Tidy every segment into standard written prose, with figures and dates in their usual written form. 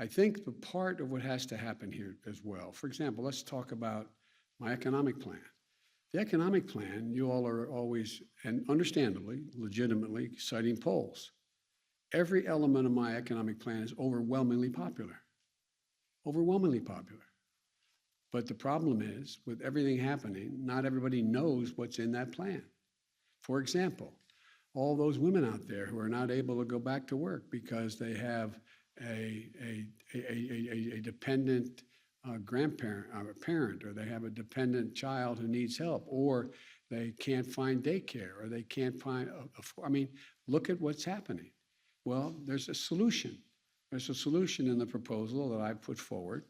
I think the part of what has to happen here as well, for example, let's talk about my economic plan. The economic plan, you all are always, and understandably, legitimately, citing polls. Every element of my economic plan is overwhelmingly popular. Overwhelmingly popular. But the problem is, with everything happening, not everybody knows what's in that plan. For example, all those women out there who are not able to go back to work because they have a dependent grandparent or a parent, or they have a dependent child who needs help, or they can't find daycare, or they can't find, I mean, look at what's happening. Well, there's a solution. There's a solution in the proposal that I put forward,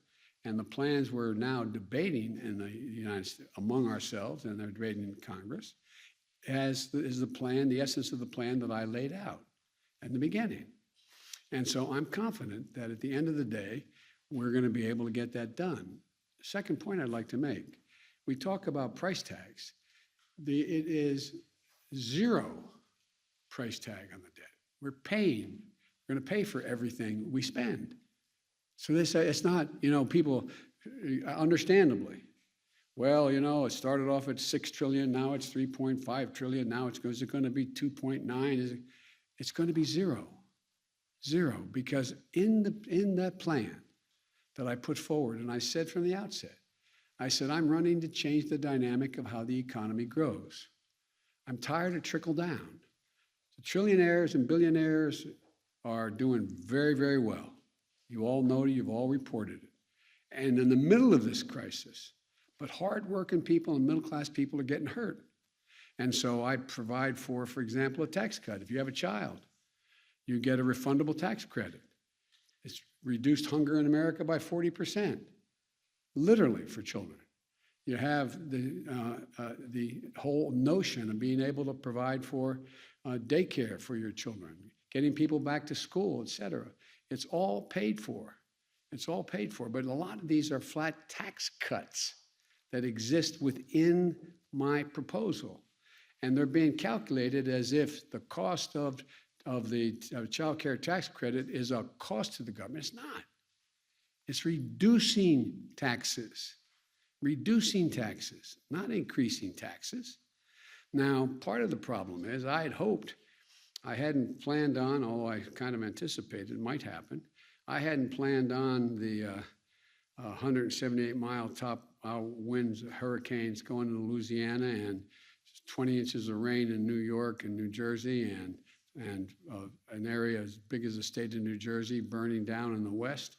and the plans we're now debating in the United States among ourselves, and they're debating in Congress, is the plan, the essence of the plan that I laid out in the beginning. And so I'm confident that at the end of the day, we're going to be able to get that done. Second point I'd like to make, we talk about price tags. It is zero price tag on the debt. We're going to pay for everything we spend. So they say it's not, people, understandably, well, it started off at 6 trillion, now it's 3.5 trillion, now is it going to be 2.9? It's going to be zero. Zero, because in that plan that I put forward, and I said from the outset, I said, I'm running to change the dynamic of how the economy grows. I'm tired of trickle down. The trillionaires and billionaires are doing very, very well. You all know it, you've all reported it. And in the middle of this crisis, but hardworking people and middle-class people are getting hurt. And so I provide for example, a tax cut. If you have a child, you get a refundable tax credit. It's reduced hunger in America by 40%, literally for children. You have the whole notion of being able to provide for daycare for your children, getting people back to school, et cetera. It's all paid for. It's all paid for. But a lot of these are flat tax cuts that exist within my proposal. And they're being calculated as if the cost of the child care tax credit is a cost to the government. It's not. It's reducing taxes, not increasing taxes. Now, part of the problem is I had hoped, I hadn't planned on, although I kind of anticipated it might happen, I hadn't planned on the 178-mile top winds, hurricanes going to Louisiana, and 20 inches of rain in New York and New Jersey, and an area as big as the state of New Jersey burning down in the west.